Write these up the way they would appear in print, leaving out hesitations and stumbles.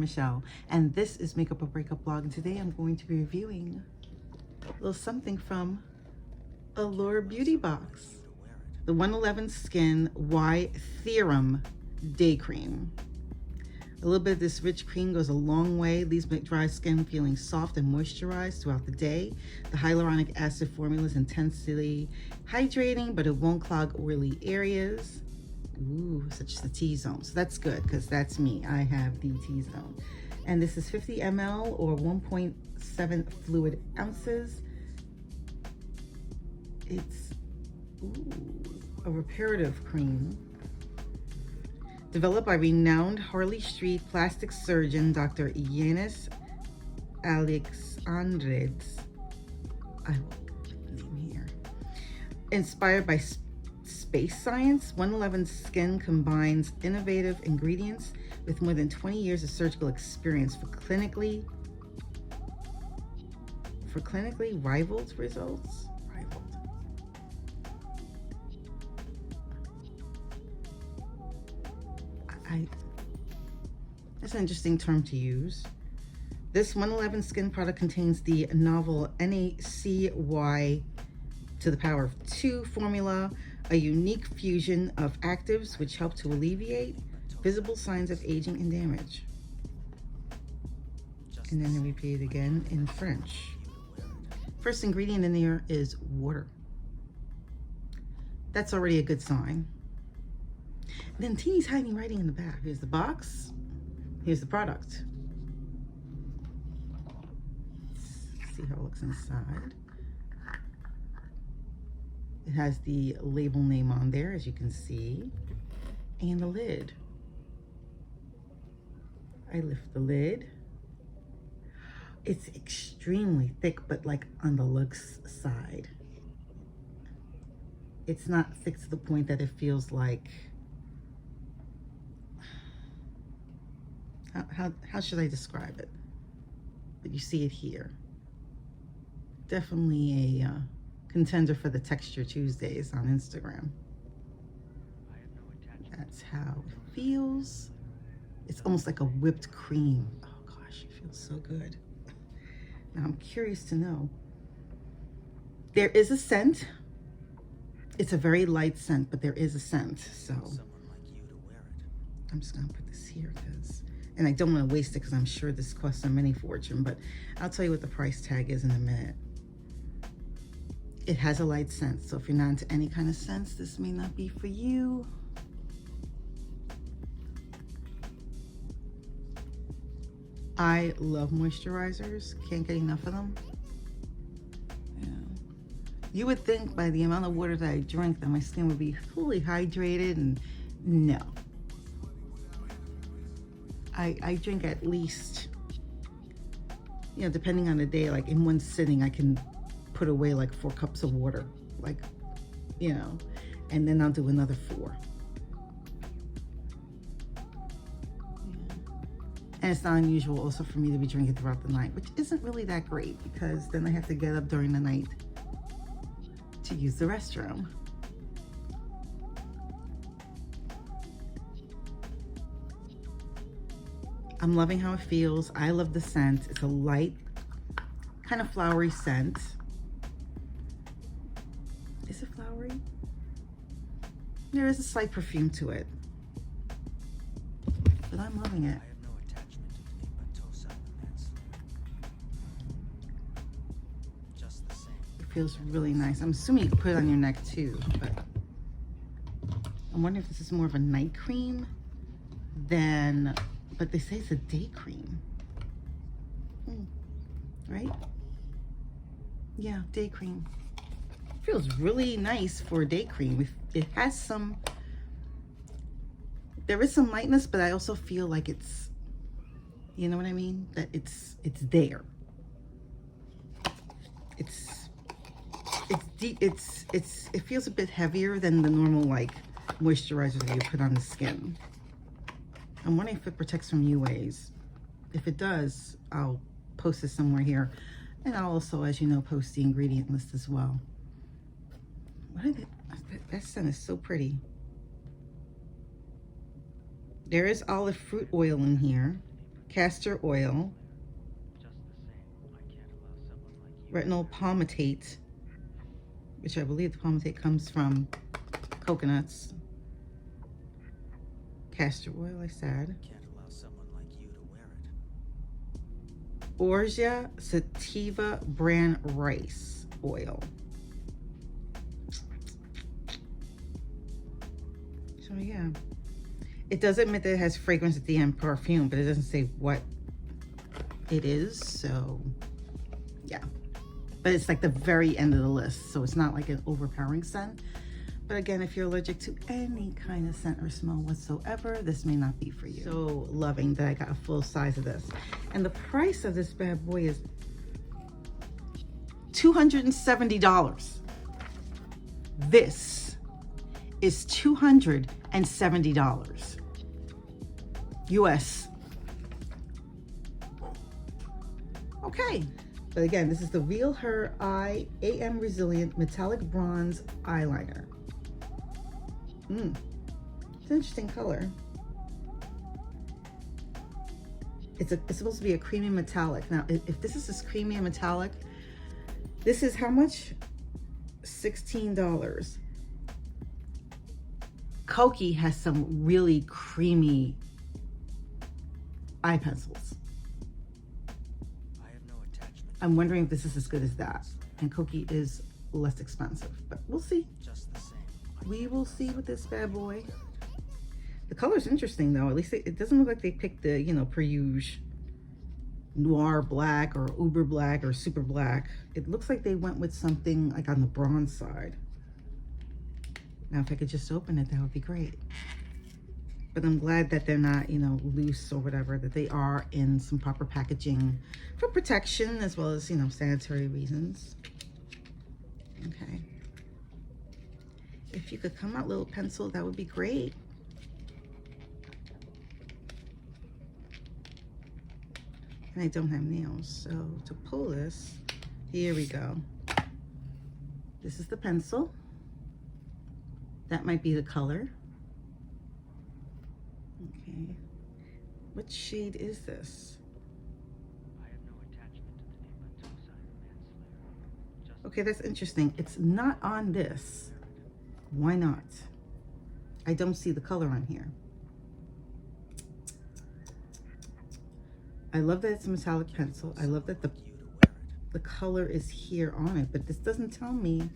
Michelle, and this is Makeup or Breakup Blog, and today I'm going to be reviewing a little something from Allure Beauty Box. The 111 Skin Y Theorem Day Cream. A little bit of this rich cream goes a long way, leaves dry skin feeling soft and moisturized throughout the day. The hyaluronic acid formula is intensely hydrating, but it won't clog oily areas. Ooh, such as the T-zone. So that's good, because that's me. I have the T-zone. And this is 50 ml or 1.7 fluid ounces. It's a reparative cream. Developed by renowned Harley Street plastic surgeon, Dr. Yanis Alexandrides. I will put the name here. Inspired by space science, 111 Skin combines innovative ingredients with more than 20 years of surgical experience for clinically rivaled results. That's an interesting term to use. This 111 Skin product contains the novel NaCy to the power of 2 formula, a unique fusion of actives which help to alleviate visible signs of aging and damage. And then I repeat it again in French. First ingredient in there is water. That's already a good sign. And then teeny tiny writing in the back. Here's the box. Here's the product. Let's see how it looks inside. It has the label name on there, as you can see, and the lid. I lift the lid. It's extremely thick, but like on the luxe side. It's not thick to the point that it feels like, how should I describe it? But you see it here. Definitely a contender for the Texture Tuesdays on Instagram. That's how it feels. It's almost like a whipped cream. Oh gosh, it feels so good. Now I'm curious to know. There is a scent. It's a very light scent, but there is a scent. So I'm just gonna put this here and I don't want to waste it because I'm sure this costs a mini fortune, but I'll tell you what the price tag is in a minute. It has a light scent, so if you're not into any kind of scents, this may not be for you. I love moisturizers, can't get enough of them. Yeah. You would think by the amount of water that I drink that my skin would be fully hydrated, and no. I drink at least, you know, depending on the day, like in one sitting, I can put away like 4 cups of water, like, you know, and then I'll do another 4. Yeah. And it's not unusual also for me to be drinking throughout the night, which isn't really that great because then I have to get up during the night to use the restroom. I'm loving how it feels. I love the scent. It's a light, kind of flowery scent. Is it flowery? There is a slight perfume to it, but I'm loving it. It feels really nice. I'm assuming you can put it on your neck too, but I'm wondering if this is more of a night cream than, but they say it's a day cream. Right? Yeah, day cream. Feels really nice for a day cream. It has some, there is some lightness, but I also feel like it's, you know what I mean? That it's there. It's deep. It feels a bit heavier than the normal like moisturizer that you put on the skin. I'm wondering if it protects from UVs. If it does, I'll post it somewhere here. And I'll also, as you know, post the ingredient list as well. What is it? That scent is so pretty. There is olive fruit oil in here. castor oil, retinol palmitate, which I believe the palmitate comes from coconuts, castor oil, I said, Orgeat sativa bran rice oil. So yeah, it does admit that it has fragrance at the end, perfume, but it doesn't say what it is. So yeah, but it's like the very end of the list, so it's not like an overpowering scent. But again, if you're allergic to any kind of scent or smell whatsoever, this may not be for you. So loving that I got a full size of this. And the price of this bad boy is $270. This is $270 US. Okay. But again, this is the Real Her Eye AM Resilient Metallic Bronze Eyeliner. It's an interesting color. It's supposed to be a creamy metallic. Now, if this is as creamy and metallic, this is how much? $16. Koki has some really creamy eye pencils. I'm wondering if this is as good as that. And Koki is less expensive, but we'll see. We will see with this bad boy. The color's interesting though. At least it doesn't look like they picked the, you know, per usual noir black or uber black or super black. It looks like they went with something like on the bronze side. Now, if I could just open it, that would be great. But I'm glad that they're not, you know, loose or whatever, that they are in some proper packaging for protection as well as, you know, sanitary reasons. Okay. If you could come out, little pencil, that would be great. And I don't have nails, so to pull this, here we go. This is the pencil. That might be the color. Okay. What shade is this? Okay, that's interesting. It's not on this. Why not? I don't see the color on here. I love that it's a metallic pencil. I love that the color is here on it, but this doesn't tell me.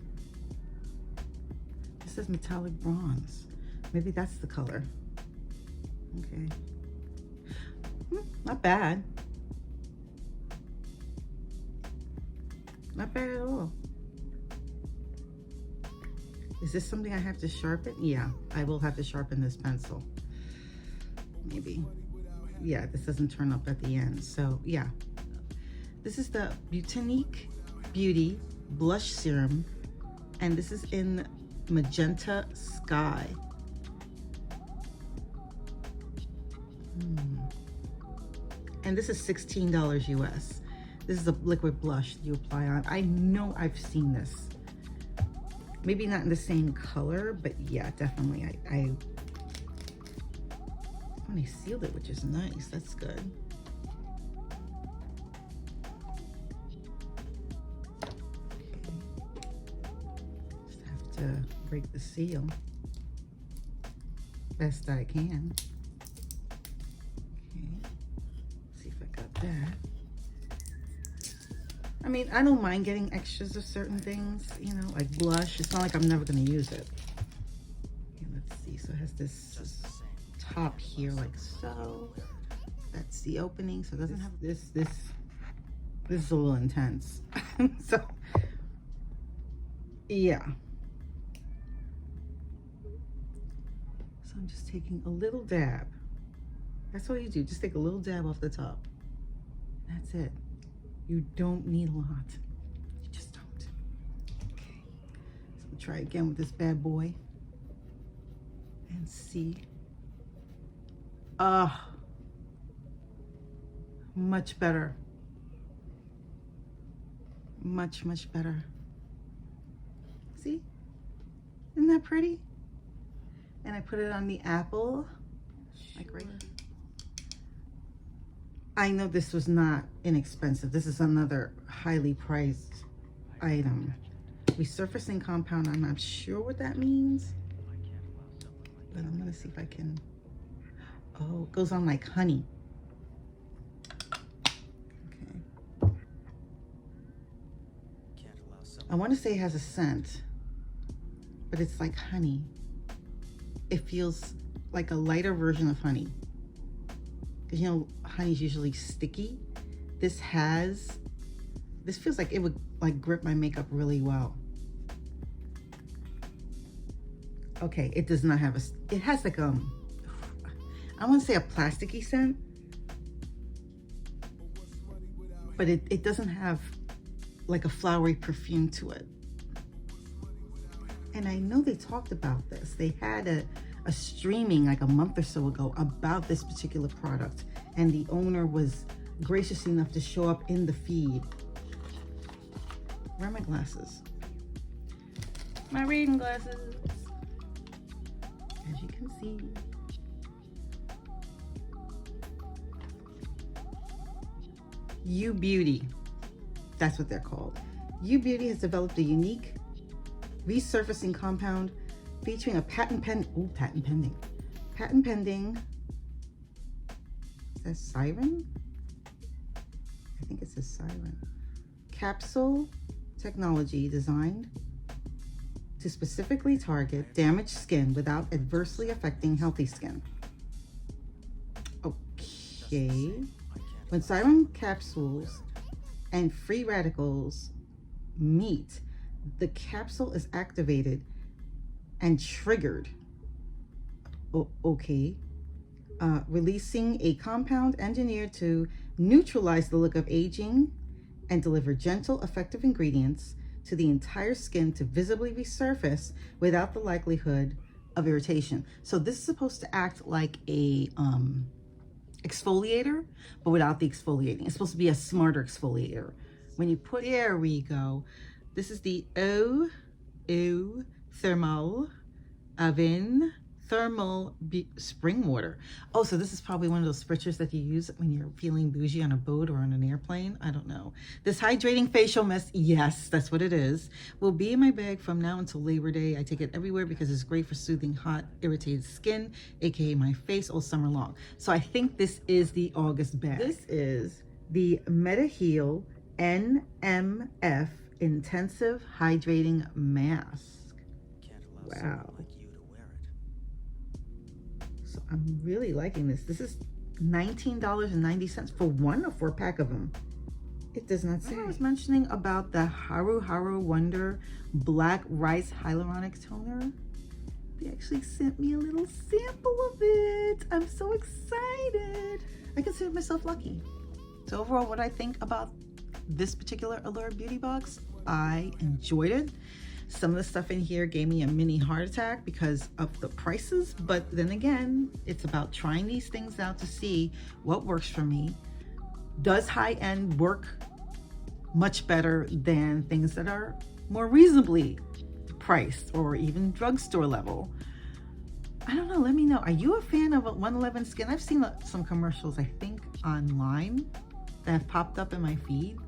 This says metallic bronze. Maybe that's the color. Okay. Not bad. Not bad at all. Is this something I have to sharpen? Yeah, I will have to sharpen this pencil. Maybe. Yeah, this doesn't turn up at the end. So yeah. This is the Botanique Beauty Blush Serum. And this is in Magenta Sky. And this is $16 US. This is a liquid blush you apply on. I know I've seen this. Maybe not in the same color, but yeah, definitely. I only sealed it, which is nice. That's good. Okay. Just have to break the seal best I can. Okay. See if I got that. I mean, I don't mind getting extras of certain things, you know, like blush. It's not like I'm never going to use it. Okay, let's see. So it has this top here like so. That's the opening. So it doesn't have this is a little intense. So, yeah. So I'm just taking a little dab. That's what you do. Just take a little dab off the top. That's it. You don't need a lot. You just don't. Okay. So I'm gonna try again with this bad boy and see. Much better. Much, much better. See? Isn't that pretty? And I put it on the apple, like right here. I know this was not inexpensive. This is another highly priced item. Resurfacing compound, I'm not sure what that means, but I'm gonna see if I can. Oh, it goes on like honey. Okay. I want to say it has a scent, but it's like honey. It feels like a lighter version of honey. Because, you know, honey's usually sticky. This feels like it would like grip my makeup really well. Okay, it does not have it has like I want to say a plasticky scent, but it doesn't have like a flowery perfume to it. And I know they talked about this. They had a streaming like a month or so ago about this particular product, and the owner was gracious enough to show up in the feed. Where are my glasses? My reading glasses. As you can see. Allure Beauty. That's what they're called. Allure Beauty has developed a unique resurfacing compound featuring a patent pending. Is that siren? I think it says siren. Capsule technology designed to specifically target damaged skin without adversely affecting healthy skin. Okay. When siren capsules and free radicals meet, the capsule is activated and triggered. Releasing a compound engineered to neutralize the look of aging and deliver gentle, effective ingredients to the entire skin to visibly resurface without the likelihood of irritation. So this is supposed to act like a exfoliator, but without the exfoliating. It's supposed to be a smarter exfoliator. When you put, there we go. This is the Eau Thermal Avin Thermal Spring Water. Oh, so this is probably one of those spritzers that you use when you're feeling bougie on a boat or on an airplane. I don't know. This hydrating facial mist, yes, that's what it is, will be in my bag from now until Labor Day. I take it everywhere because it's great for soothing hot, irritated skin, aka my face, all summer long. So I think this is the August bag. This is the MetaHeal NMF Intensive Hydrating Mask. Wow. So I'm really liking this. This is $19.90 for one or for a pack of them. It does not say. I was mentioning about the Haru Haru Wonder Black Rice Hyaluronic Toner. They actually sent me a little sample of it. I'm so excited. I consider myself lucky. So overall, what I think about this particular Allure Beauty Box, I enjoyed it. Some of the stuff in here gave me a mini heart attack because of the prices, but then again, it's about trying these things out to see what works for me. Does high-end work much better than things that are more reasonably priced or even drugstore level? I don't know, let me know. Are you a fan of 111 Skin? I've seen some commercials, I think, online that have popped up in my feed.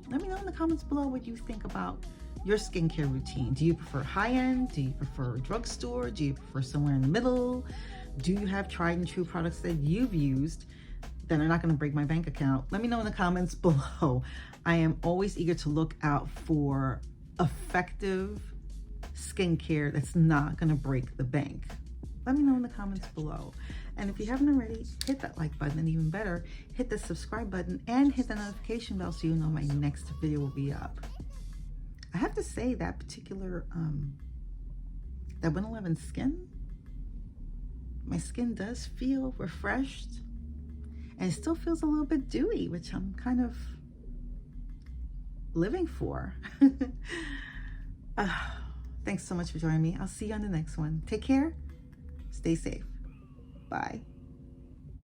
Let me know in the comments below what you think about your skincare routine. Do you prefer high-end? Do you prefer drugstore? Do you prefer somewhere in the middle? Do you have tried and true products that you've used that are not going to break my bank account? Let me know in the comments below. I am always eager to look out for effective skincare that's not going to break the bank. Let me know in the comments below. And if you haven't already, hit that like button, and even better, hit the subscribe button and hit the notification bell so you know my next video will be up. I have to say that particular, that 111 Skin, my skin does feel refreshed and it still feels a little bit dewy, which I'm kind of living for. Thanks so much for joining me. I'll see you on the next one. Take care. Stay safe. Bye.